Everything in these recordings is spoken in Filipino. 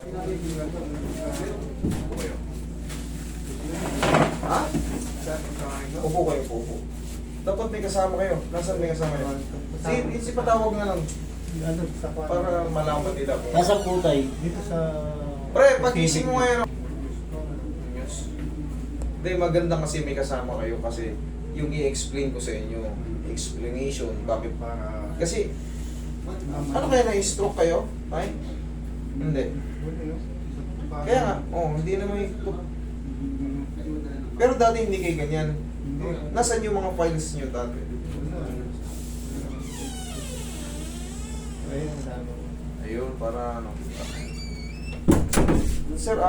Upo kayo. Ha? Upo kayo, upo. Dapat may kasama kayo. Nasaan may kasama kayo? Si patawag na lang. Para malaman nila kung... Nasa putay. Dito sa... Pre, pag-ising mo ngayon. Yes. Hindi, maganda kasi may kasama kayo kasi yung i-explain ko sa inyo, explanation, bakit Para... kasi, ano kaya na-stroke kayo? Ay? Hindi. Kaya nga, hindi naman pero dati hindi kayo ganyan. Nasaan yung mga files nyo dati? Ayun, sabi ko. Ayun, para ano. Sir,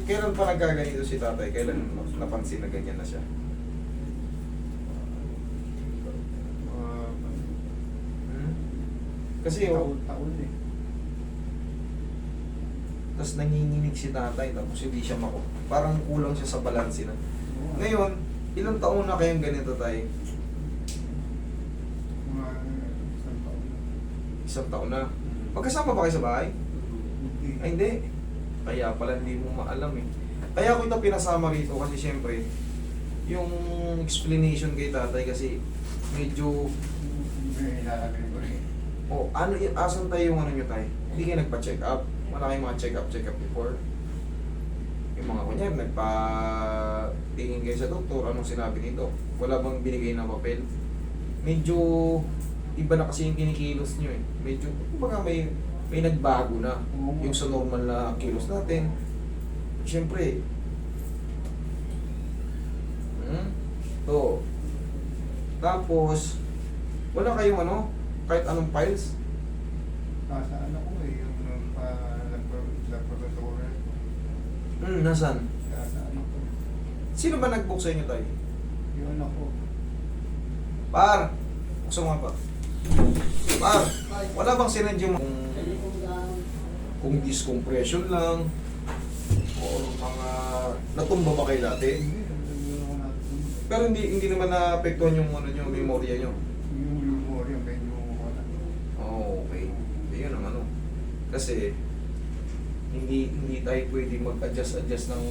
kailan pa nagkaganito si tatay? Kailan napansin na ganyan na siya? Kasi Taon eh. tapos nanginginig si tatay tapos hindi siya parang kulang siya sa balanse na. Ngayon, ilang taon na kayong ganito tayo? Mga isang taon. Isang taon na. Magkasama ba kayo sa bahay? Ay, hindi. Kaya pala hindi mo maalam eh. Kaya ako ito pinasama rito kasi syempre, yung explanation kay tatay kasi medyo, May ilalagay ko rin. asan tayo yung ano nyo tayo? Hindi kayo nagpa-check up? Wala kayong mga check up before? Yung mga kunyari, nagpa-tingin kayo sa doktor, anong sinabi nito? Wala bang binigay na papel? Medyo, iba na kasi yung kinikilos nyo eh. Medyo, kumbaga may nagbago na. Yung sa normal na kilos natin. Siyempre, tapos, wala kayong kahit anong files? Nasa ano ko eh, yung laboratory. Nasaan? Nasa ano ko. Sino ba nag-book sa inyo tayo? Yung ano ko. Par! Buksan mo nga pa. Par! Wala bang sinend yung kung discompression lang o mga natumba ba kayo dati? Pero hindi naman na-apektuhan yung memorya nyo. Yung memory, medyo wala. Oh, okay. Yun ang kasi hindi tayo pwede mag-adjust ng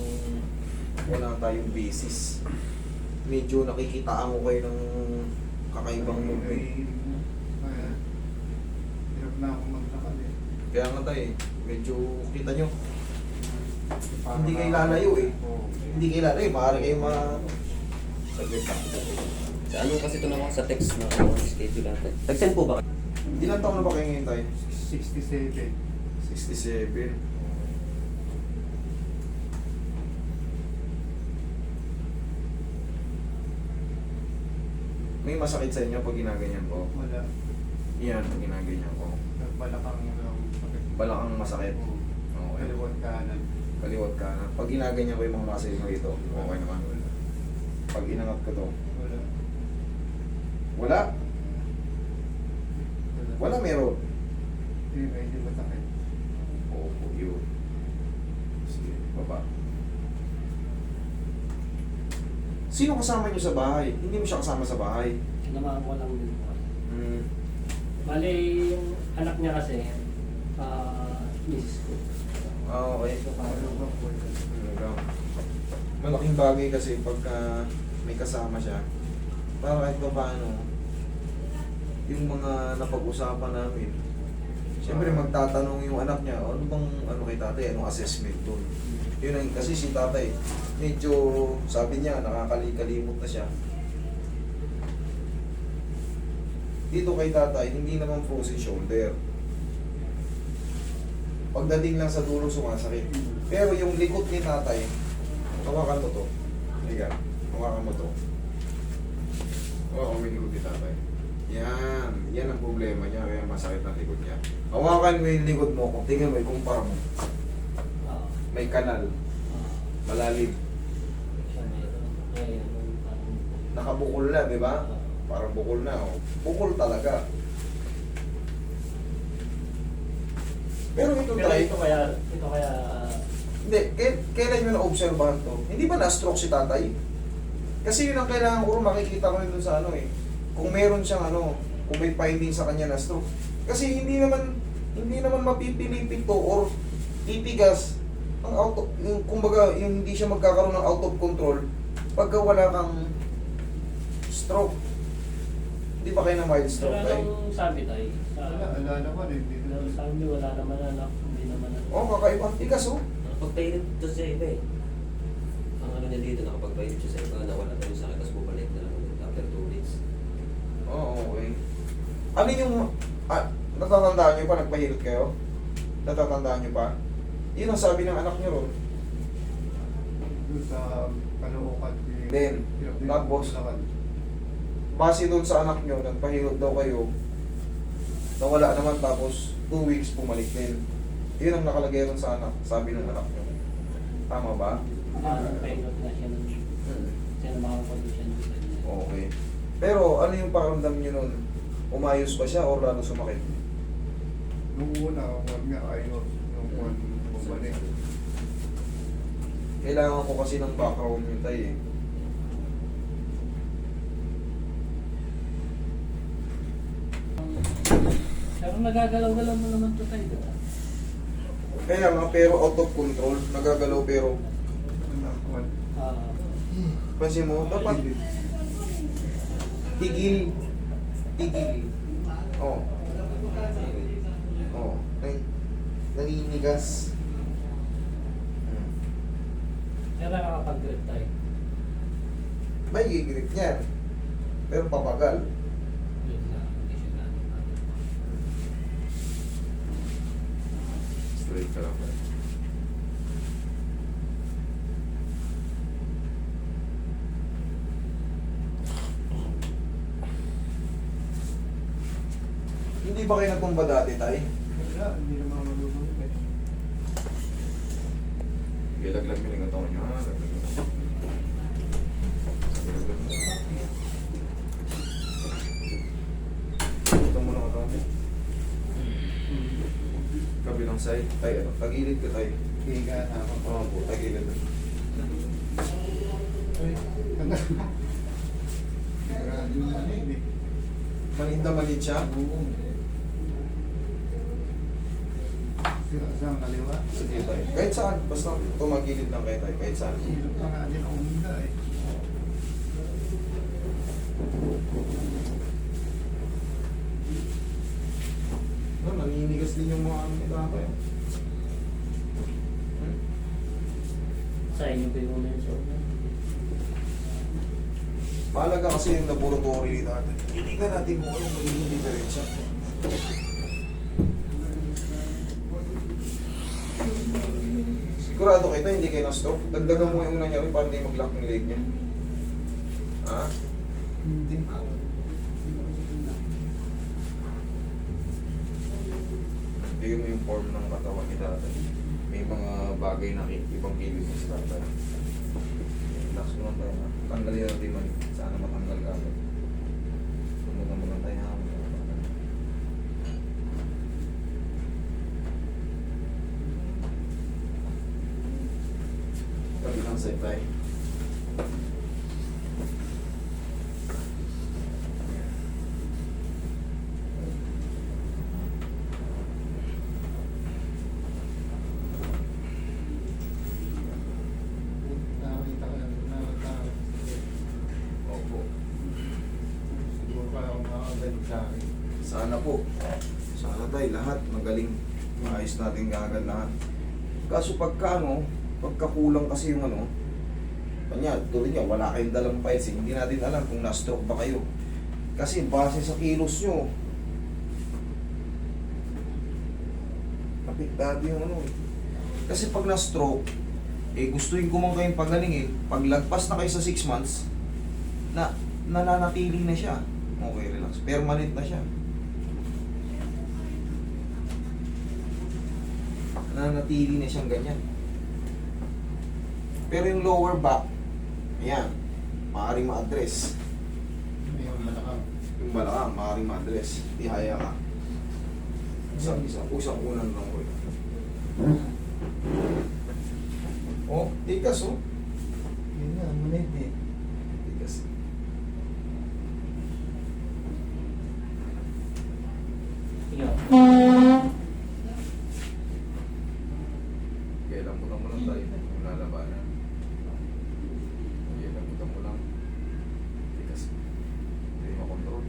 wala tayong basis. Medyo nakikitaan ko kayo ng kakaibang movement. Hirap na ako maglakad eh. Kaya nga tayo medyo kita nyo. Hindi kayo lalayo eh. Oo. Hindi kayo lalayo. Maaari kayo saglit lang. Sa ano kasi ito naman sa text na schedule natin. Nag-send po ba kayo? Ilang taon na ba kayo ngayon tayo? 67. 67. May masakit sa inyo pag ginaganyan ko? Wala. Yan, pag ginaganyan ko. Balakang sakit. Balakang masakit. Oo. Okay. Kaliwat kanan. Kaliwat ka na. Pag ginaganyan ko yung mga muscle mo dito, okay naman. Pag inangat ko to, Wala. wala. Wala meron. Hindi, medyo masakit. Oo, yun. Sige, baba. Sino kasama niyo sa bahay? Hindi mo siya kasama sa bahay. Sinamahan ko lang din po. Hmm. Bali, yung anak niya kasi, misis ko. Okay. So, parang Malaking bagay kasi pagka may kasama siya, para kahit pa paano, yung mga napag-usapan namin, siyempre magtatanong yung anak niya, ano bang kay tatay, anong assessment doon? Yun ang, kasi si tatay, medyo, sabi niya, nakakalimot na siya. Dito kay tatay, hindi naman frozen shoulder. Pagdating lang sa dulo, sumasakit. Pero yung likod ni tatay, hawakan mo to. Higa, hawakan mo to. Hawakan mo yung likod ni tatay. Yan ang problema niya, kaya masakit ang likod niya. Hawakan mo yung likod mo, kung tingnan mo, ikumpara mo. May kanal, malalim. Nakabukol na, di ba? Parang bukol na, oh. Bukol talaga. Pero ito Pero tayo, ito kaya, hindi, kailan nyo na-obserbahan to? Hindi ba na-stroke si tatay? Kasi yun ang kailangan ko, makikita ko rin dun sa kung meron siyang kung may finding sa kanya na stroke. Kasi hindi naman mapipilipit to or titigas, ang kumbaga, yung hindi siya magkakaroon ng out of control pagka wala kang stroke. Hindi ba kayo na mild stroke Wala tayo? nang sabi tayo. Wala naman eh. Sabi niyo wala naman anak, hindi naman anak. Oo, kakaibang tigas oh. Nakapagpainit to sa iba eh. Ang ano niya dito, nakapagpainit siya sa iba, nawala na yung sakit, tapos bumalik na lang ulit after 2 weeks. Oo, okay. Ano yung, natatandaan nyo pa, nagpahilot kayo? Natatandaan nyo pa? Yun ang sabi ng anak nyo ron. Doon sa Caloocan. Then, tapos, base doon sa anak nyo, nagpahilot daw kayo, nawala naman tapos 2 weeks bumalik din. Yun ang nakalagay ron sa anak, sabi ng anak nyo. Tama ba? Painot na siya nun. Siya na makakapag-condition sa kanya. Okay. Pero ano yung pakiramdam nyo nun? Umayos ba siya o lalo sumakit? Nung una, huwag nga ayos. Nung huwag bumalik. Kailangan ko kasi ng background nyo tayo eh. Pero nagagalaw-galaw mo naman to tayo. Diba? Kaya nga, pero out of control, nagagalaw pero, Huwag. pansin mo, dapat tigil. Tigil. Oo. Oo. Naninigas. Pero nakakapag-grip tayo. May gigrip niyan. Pero papagal. Yun na, condition natin. Straight ka lang. Hindi ba kayo natumba dati, tay? Wala, hindi naman malulunod eh. Ilaglag mo yung katawan nyo, ha? Laglag mo. Ilaglag mo. Ito mo na katawan mo. Kabilang side. Tay, ano? Tagilid ka, tay. Higa na ako. Oo po, tagilid. Ay, grabe na eh. Malinda malit siya. Oo. Sa kaliwa. Sige, tay. Kahit saan. Basta tumagilid lang kayo, tay. Kahit saan. Hilot pa nga din ako muna eh. No, naninigas din yung mga ano nila kayo. Sa inyo pa yung moment sa una. Mahalaga kasi yung laboratory natin. Tingnan natin kung anong magiging diferensya. Sigurado kayo hindi kayo na-stop. Dagdagan mo yung una niya rin para hindi mag-lock ng leg niya. Ha? Hindi. Tingnan mo yung form ng katawan ni tatay. May mga bagay na ibang kilos ni tatay. Relax mo lang tayo ha. Tanggalin natin man. Sana matanggal ka agad. Tumutan mo lang tayo ha. Kabilang side tayo. Nakakita ko lang. Opo. Siguro pa ako makakagaling sa akin. Sana po. Sana tayo lahat magaling. Maayos natin kagad lahat. Kaso pagka ano, pagkakulang kasi yung ano, kanya, tuloy niya, wala kayong dalang files eh. Hindi natin alam kung na-stroke ba kayo. Kasi base sa kilos nyo, apektado yung ano eh. Kasi pag na-stroke, eh gustuin ko man kayong pagalingin, pag lagpas na kayo sa 6 months, nananatili na siya. Okay, relax. Permanent na siya. Nananatili na siyang ganyan. Pero yung lower back, ayan, maaaring ma-address. Yung malakang. Yung balakang, maaaring ma-address. Ihaya ka. Isang unan lang ko. Oh, tikas oh. Yun nga, manit eh. Tikas. Ikaw. Sige, lambutan mo lang tayo. Yung lalabanan. Sige, lambutan mo lang. Tigas. Hindi makontrol.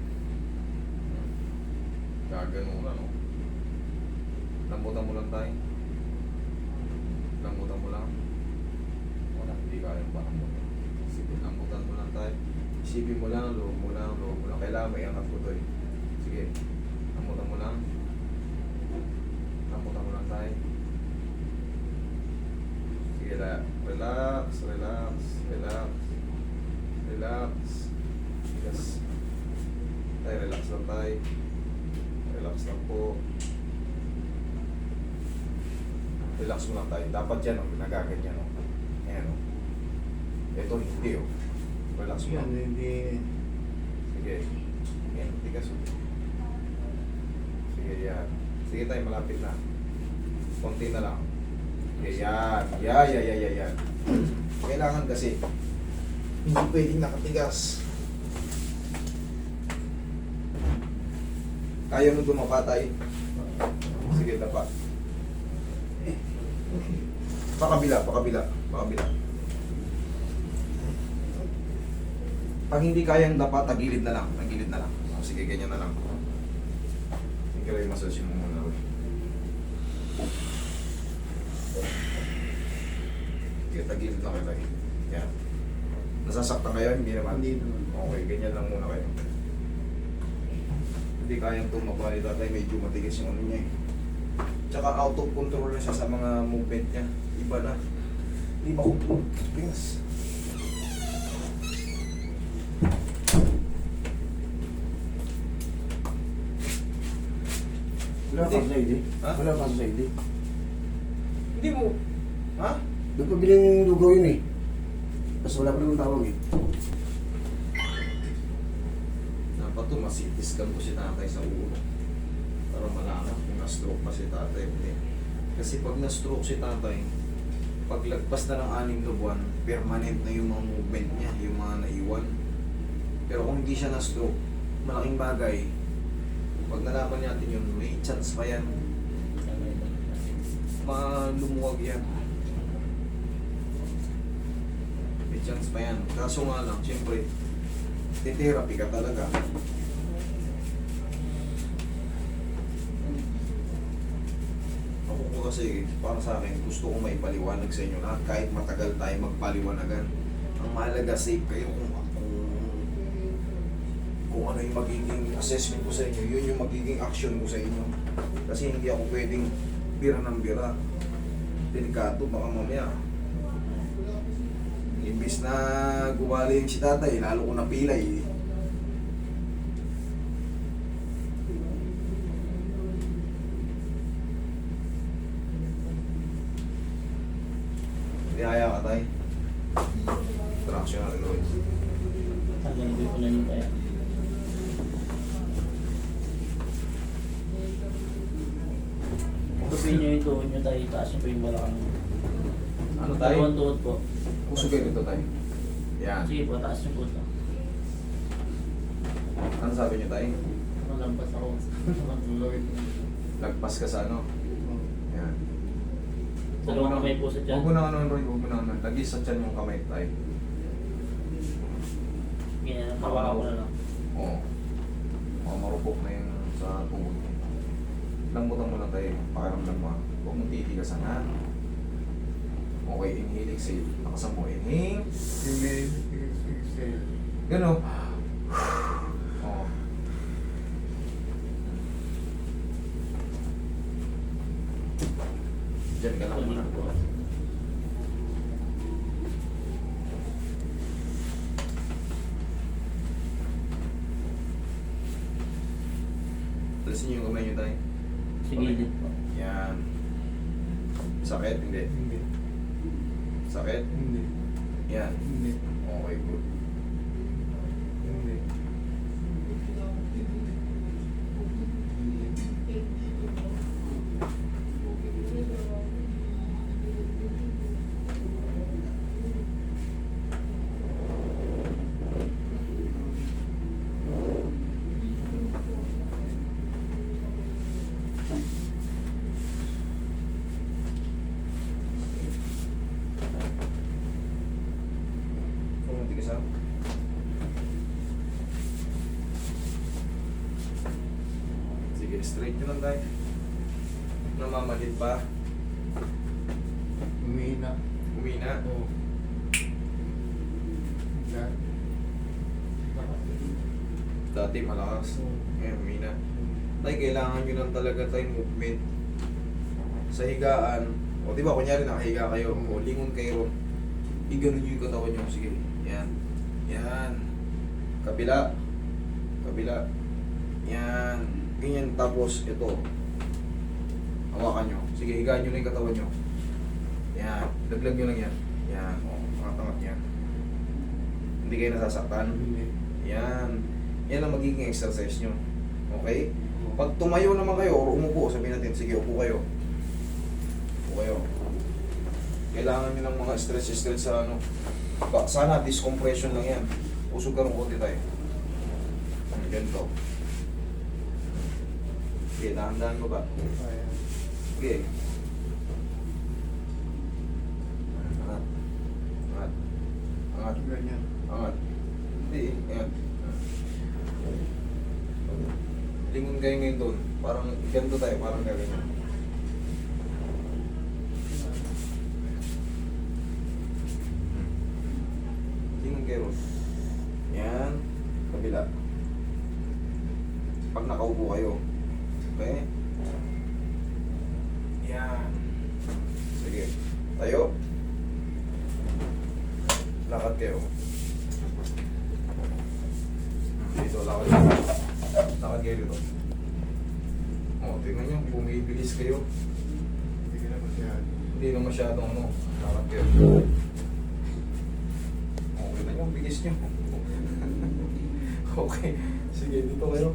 Gagano na, no? Lambutan mo lang tayo. Lambutan mo lang. Wala, hindi kayang parang mo. Sige, lambutan mo lang tayo. Isipin mo lang, loob mo lang, loob mo lang. Kailangan may angat ko to eh. Sige, lambutan mo lang. Lambutan mo lang tayo. Sige, relax, relax, relax. Relax. Yes. Tayo, relax lang tayo. Relax lang po. Relax mo lang tayo. Dapat yan, oh, nagaganyan, oh. Ayan, oh. Ito, hindi, oh. Relax mo Yan, lang. hindi. Sige. Ayan, tigas, oh. Sige, yan. Sige tayo, malapit na. Konti na lang. Sige, yan. Yan. Kailangan kasi, hindi pwedeng nakatigas. Kaya mo dumapatay. Sige, dapat. Pakabila. Pag hindi kayang dapat, tagilid na lang. O, sige, ganyan na lang. Hindi ka rin massage mo muna. Sige, tagilid lang kayo. Yan. Nasasaktan kayo? Hindi naman. Hindi naman. Okay, ganyan lang muna kayo. Hindi kayang tumaba ni tatay, medyo matigas yung ano niya eh. Tsaka out of control na siya sa mga movement niya. Iba na. Hindi ba control? Pingas. Wala pa sa ID? Ha? Wala pa sa ID? Hindi mo. Ha? Doon pa bilhin yung lugaw yun eh. Tapos wala pa naman tawag eh. Dapat to, masitiskan ko si tatay sa ulo. Para malaman kung na-stroke pa si tatay. Hindi. Kasi pag na-stroke si tatay, paglagpas na ng 6 na buwan, permanent na yung mga movement niya, yung mga naiwan. Pero kung hindi siya na-stroke, malaking bagay. Pag nalaman natin yun, may chance pa yan. Malumuwag yan. May chance pa yan. Kaso nga lang, siyempre, therapy ka talaga. Ako po kasi, para sa akin, gusto kong maipaliwanag sa inyo lahat. Kahit matagal tayo magpaliwanagan. Ang mahalaga, safe kayo kung ano yung magiging assessment ko sa inyo, yun yung magiging action ko sa inyo. Kasi hindi ako pwedeng bira ng bira. Delikado, baka mamaya. Imbis na gumaling si tatay, lalo ko napilay. Nihaya ka tay. Traction natin ulit. Tanggalin ko na yung kaya. Tupin nyo yung tuhod nyo tayo, itaas nyo po yung balakang. Ano tay? Dalawang tuhod po. Kusugay dito tay. Yan. Sige po, taas nyo po ito. Ano sabi niyo tay? Malampas ako. Matulawin. Lagpas ka sa ano? Yan. Dalawang kamay po sa Huwag dyan. mo na ano, Roy. Huwag mo na ano. Lagi sa tiyan yung kamay tay. Ganyan, hawakan ko na lang. Oo. Marupok na yung sa tuhod mo. Lambutan mo lang tayo. Pakiramdam mo. Huwag mong titigasan ha. Okay, inhale, exhale. Nakasan mo. Inhale. Gano. Oo. Diyan ka lang muna. Dito po. Alisin niyo yung kamay niyo tayo. Sige, dito po. Yan. Sakit? Hindi. Hindi. Sakit? Hindi. Yan. Hindi. Okay, good. Hindi. straight nyo lang tayo. Namamalit pa. Umihina. Umina. Oo. Yan. Dati malakas. Ngayon umina. Tay, kailangan nyo lang talaga tayo movement. Sa higaan, o di ba, kunyari nakahiga kayo, o lingon kayo, iganon nyo yung katawan nyo. Sige, yan. Yan. Kabila. Kabila. Yan. Ganyan, tapos ito. Hawakan nyo. Sige, higaan nyo na yung katawan nyo. Yan. Laglag nyo lang yan. Yan. O, pangatangat yan. Hindi kayo nasasaktan. Yan. Yan ang magiging exercise nyo. Okay? Pag tumayo naman kayo or umupo, sabihin natin, sige, upo kayo. Upo kayo. Kailangan nyo ng mga stretch sa ano. Sana discompression lang yan. Usog ka rin konti tayo. Ganito. Sige, dahan-dahan mo ba? Ayan. Sige. Angat. Angat. Angat. Ganyan. Angat. Hindi, ayan. Lingon kayo ngayon doon. Parang ganito tayo, parang gaganyan. Lingon kayo ron. Yan. Kabila. Pag nakaupo kayo. Okay? Yan. Sige. Tayo. Lakad kayo. Dito, lakad kayo. Lakad kayo dito. O, tingnan nyo, bumibilis kayo. Hindi ka na masyado. Hindi na masyadong ano, lakad kayo. O, tingnan nyo, ang bilis nyo. Okay, sige, dito kayo.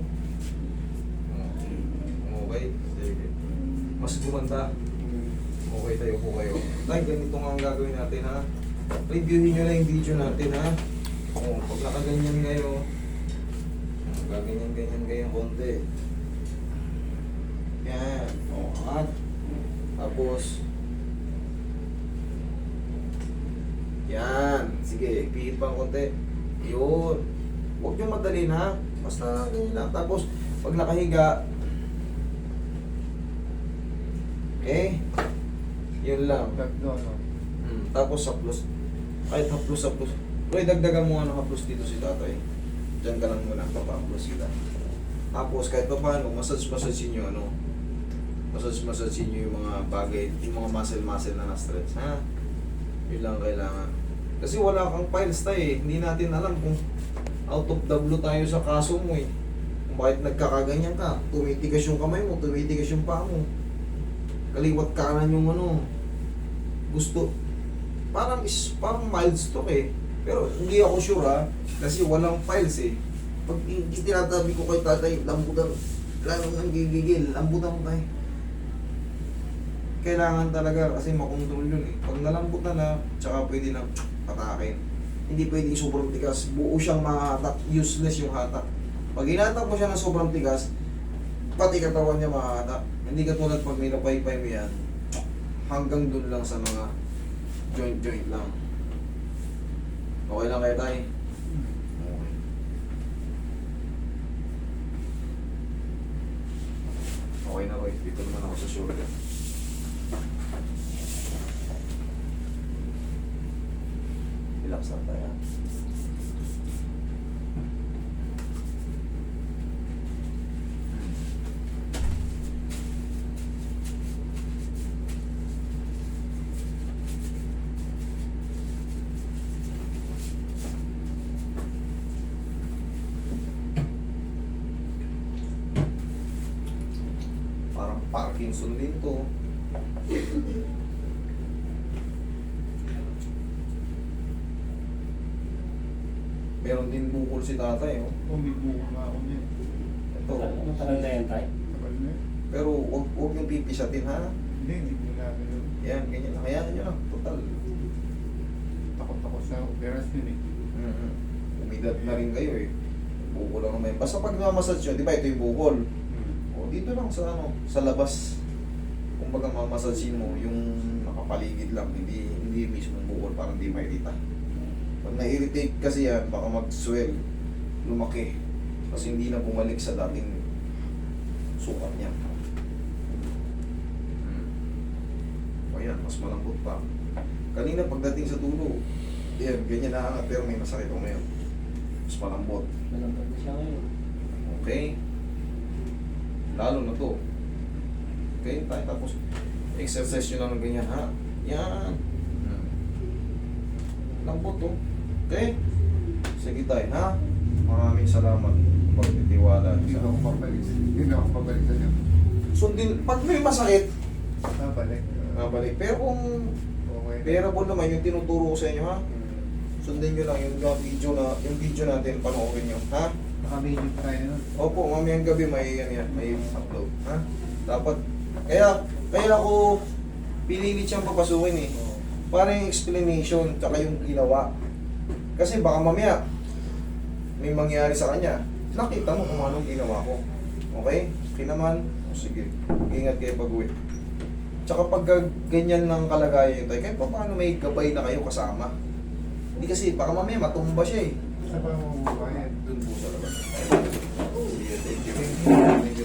Okay, sige. Mas gumanda. Okay, tayo po kayo. Tay, ganito nga ang gagawin natin ha. Reviewin nyo lang yung video natin ha. O, pag nakaganyan kayo, gaganyan-ganyan kayo konti. Yan. O, angat. Tapos, yan. Sige, pihit pa konti. Yun. Huwag nyo madalin ha. Basta ganyan lang. Tapos, pag nakahiga, okay? Yun lang. Tatlo, ano? Tapos haplos. Kahit haplos. Roy, dagdagan mo nga ng haplos dito si tatay. Diyan ka lang muna, papahaplos kita. Tapos kahit pa paano, massage nyo, ano? Massage nyo yung mga bagay, yung mga muscle na na-stretch, ha? Yun lang kailangan. Kasi wala kang files tayo eh. Hindi natin alam kung out of the blue tayo sa kaso mo eh. Kung bakit nagkakaganyan ka, tumitigas yung kamay mo, tumitigas yung paa mo. Kaliwat kanan yung ano, gusto. Parang mild stroke eh. Pero hindi ako sure ha, kasi walang files eh. Pag tinatabi ko kay tatay, lambutan, lalo nang gigigil, lambutan mo tayo. Kailangan talaga kasi makontrol yun eh. Pag nalambutan na, tsaka pwede na patakin. Hindi pwedeng sobrang tigas, buo siyang mahatak, useless yung hatak. Pag hinatak mo siya ng sobrang tigas, pati katawan niya mahatak. Hindi katulad pag may napaypay mo yan, hanggang dun lang sa mga joint lang. Okay lang kayo tayo? Okay. Okay na Roy, dito naman ako sa shoulder. Relax lang tayo. Parang Parkinson din to. Meron din bukol si tatay, oh. Umibuo nga ako niya. Ito. Matagal na yan tayo. Tagal na eh. Pero huwag yung pipisatin, ha? Hindi ko na ganun. Yan, ganyan lang. Hayaan nyo lang. Total. Takot sa operasyon eh. Umidad na rin kayo, eh. Bukol lang naman. Basta pag namassage nyo, di ba ito yung bukol? O, dito lang sa ano, sa labas. Kung baga mamasasin mo, yung nakapaligid lang, hindi mismo bukol, parang di mairita. Pag na-irritate kasi yan, baka mag-swell, lumaki. Kasi hindi na bumalik sa dating sukat niya. O yan, mas malambot pa. Kanina pagdating sa dulo, yan, ganyan na pero may masakit o ngayon. Mas malambot. Malambot na siya ngayon. Okay? Lalo na to. Okay, tayo tapos exercise nyo lang ng ganyan, ha? Yan. Lambot to. Okay? Sige tayo, ha? Maraming salamat. Pagtitiwala. Hindi na ako pabalik. Hindi na ako pabalik sa inyo. Sundin, pag may masakit, Nabalik. nabalik. Pero kung Okay. bearable naman yung tinuturo ko sa inyo, ha? Sundin nyo lang yung video natin, panoorin nyo, ha? Naka-video pa tayo nun. Opo, mamayang gabi may upload, ha? Dapat, kaya ako pinilit siyang papasukin eh. Para yung explanation, tsaka yung ginawa. Kasi baka mamaya, may mangyari sa kanya. Nakita mo kung anong ginawa ko. Okay? Kinaman, o sige, ingat kayo pag-uwi. Tsaka pag ganyan ng kalagayan yun tayo, kahit pa paano may gabay na kayo kasama. Hindi kasi, baka mamaya matumba siya eh. Sa pa mo bayad. Dun po sa labas. Sige, thank you.